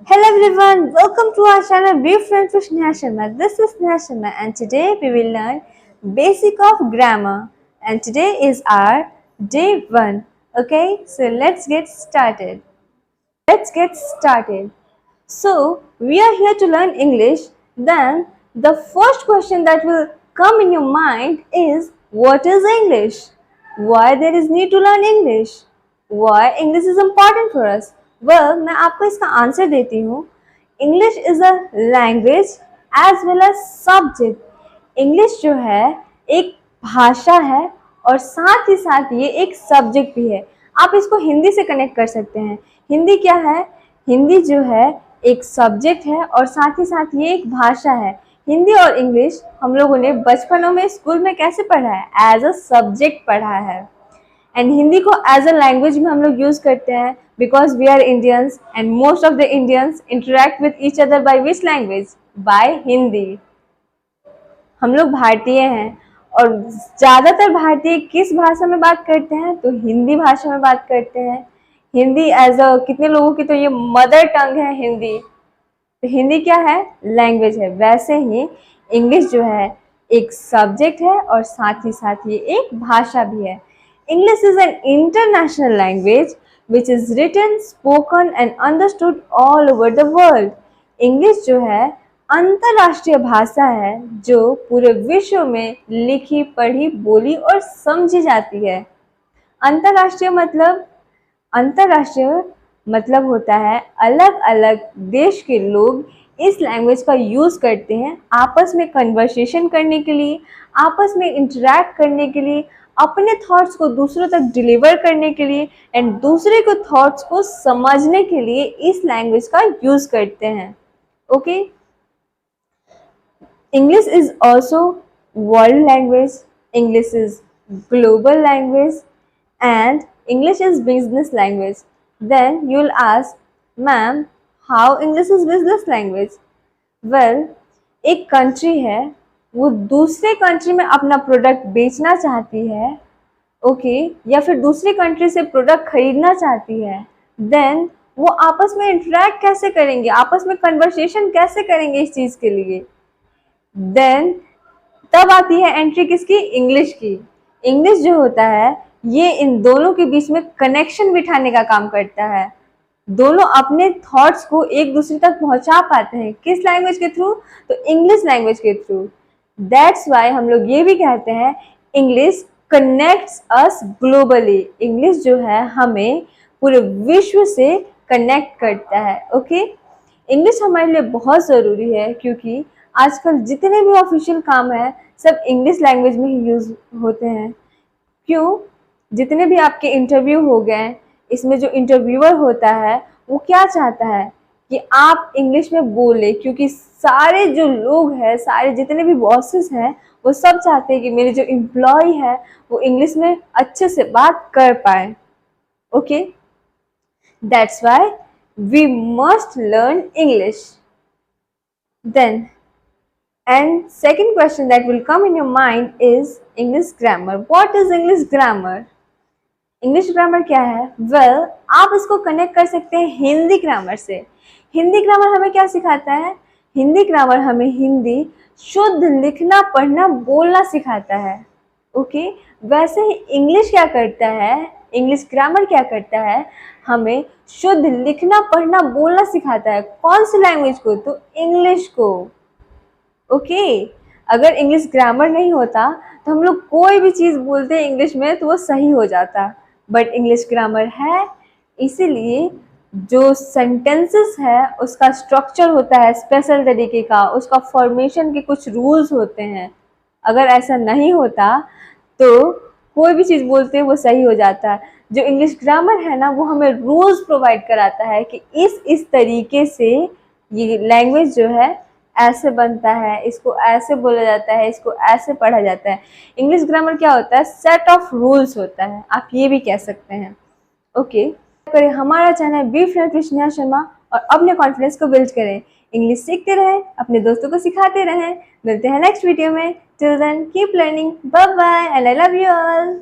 Hello everyone, welcome to our channel Be Friends with Sneha Sharma. This is Sneha Sharma and today we will learn basic of grammar and today is our day 1. Okay, so let's get started. So we are here to learn English. Then the first question that will come in your mind is what is English? Why there is need to learn English? Why English is important for us? Well, मैं आपको इसका answer देती हूँ. English is a language as well as subject. English जो है एक भाषा है और साथ ही साथ ये एक सब्जेक्ट भी है. आप इसको हिंदी से कनेक्ट कर सकते हैं. हिंदी क्या है? हिंदी जो है एक सब्जेक्ट है और साथ ही साथ ये एक भाषा है. हिंदी और इंग्लिश हम लोगों ने बचपनों में स्कूल में कैसे पढ़ा है? एज अ सब्जेक्ट पढ़ा है. एंड हिंदी को एज अ लैंग्वेज में हम लोग यूज करते हैं because we are Indians and most of the Indians interact with each other by which language? By Hindi. हम लोग भारतीय हैं और ज़्यादातर भारतीय किस भाषा में बात करते हैं? तो हिंदी भाषा में बात करते हैं. हिंदी एज अ कितने लोगों की तो ये मदर टंग है हिंदी. तो हिंदी क्या है? लैंग्वेज है. वैसे ही इंग्लिश जो है एक सब्जेक्ट है और साथ ही साथ ये एक भाषा भी है. English is an international language which is written, spoken and understood all over the world. English जो है अंतरराष्ट्रीय भाषा है जो पूरे विश्व में लिखी, पढ़ी, बोली और समझी जाती है. अंतरराष्ट्रीय मतलब होता है अलग अलग देश के लोग इस लैंग्वेज का यूज़ करते हैं आपस में कन्वर्सेशन करने के लिए, आपस में इंटरेक्ट करने के लिए, अपने थॉट्स को दूसरों तक डिलीवर करने के लिए एंड दूसरे के थॉट्स को समझने के लिए इस लैंग्वेज का यूज़ करते हैं. Okay. English is also world language, English is global language and English is business language. Then you'll ask, ma'am, how English is business language? Well, एक country है वो दूसरे country में अपना प्रोडक्ट बेचना चाहती है, ओके, या फिर दूसरी कंट्री से प्रोडक्ट खरीदना चाहती है. देन वो आपस में इंटरेक्ट कैसे करेंगे, आपस में कन्वर्सेशन कैसे करेंगे इस चीज़ के लिए? देन तब आती है एंट्री किसकी? इंग्लिश की. इंग्लिश जो होता है ये इन दोनों के बीच में कनेक्शन बिठाने का काम करता है. दोनों अपने थॉट्स को एक दूसरे तक पहुंचा पाते हैं. किस लैंग्वेज के थ्रू? तो इंग्लिश लैंग्वेज के थ्रू. दैट्स वाई हम लोग ये भी कहते हैं इंग्लिश कनेक्ट्स अस ग्लोबली. इंग्लिश जो है हमें पूरे विश्व से कनेक्ट करता है. ओके. इंग्लिश हमारे लिए बहुत ज़रूरी है क्योंकि आजकल जितने भी ऑफिशियल काम है सब इंग्लिश लैंग्वेज में ही यूज़ होते हैं. क्यों? जितने भी आपके इंटरव्यू हो गए, इसमें जो इंटरव्यूअर होता है वो क्या चाहता है कि आप इंग्लिश में बोले, क्योंकि सारे जो लोग हैं, सारे जितने भी बॉसेस हैं वो सब चाहते हैं कि मेरे जो एम्प्लॉय है वो इंग्लिश में अच्छे से बात कर पाए. Okay. That's why we must learn English. Then, and second question that will come in your mind is English grammar. What is English grammar? English grammar क्या है? वेल, आप इसको कनेक्ट कर सकते हैं हिंदी ग्रामर से. हिंदी ग्रामर हमें क्या सिखाता है? हिंदी ग्रामर हमें हिंदी शुद्ध लिखना, पढ़ना, बोलना सिखाता है. ओके. वैसे ही इंग्लिश क्या करता है? इंग्लिश ग्रामर क्या करता है? हमें शुद्ध लिखना, पढ़ना, बोलना सिखाता है. कौन सी लैंग्वेज को? तो इंग्लिश को. ओके. अगर इंग्लिश ग्रामर नहीं होता तो हम लोग कोई भी चीज़ बोलते हैं इंग्लिश में तो वो सही हो जाता. बट इंग्लिश ग्रामर है, इसीलिए जो सेंटेंसेस है उसका स्ट्रक्चर होता है स्पेशल तरीके का, उसका फॉर्मेशन के कुछ रूल्स होते हैं. अगर ऐसा नहीं होता तो कोई भी चीज़ बोलते हैं वो सही हो जाता. जो इंग्लिश ग्रामर है ना वो हमें रूल्स प्रोवाइड कराता है कि इस तरीके से ये लैंग्वेज जो है ऐसे बनता है, इसको ऐसे बोला जाता है, इसको ऐसे पढ़ा जाता है. इंग्लिश ग्रामर क्या होता है? सेट ऑफ रूल्स होता है, आप ये भी कह सकते हैं. ओके. करें हमारा channel be friends with Sneha Sharma और अपने कॉन्फिडेंस को बिल्ड करें. इंग्लिश सीखते रहें, अपने दोस्तों को सिखाते रहें. मिलते हैं नेक्स्ट वीडियो में. Till then keep learning. Bye bye and I love you all.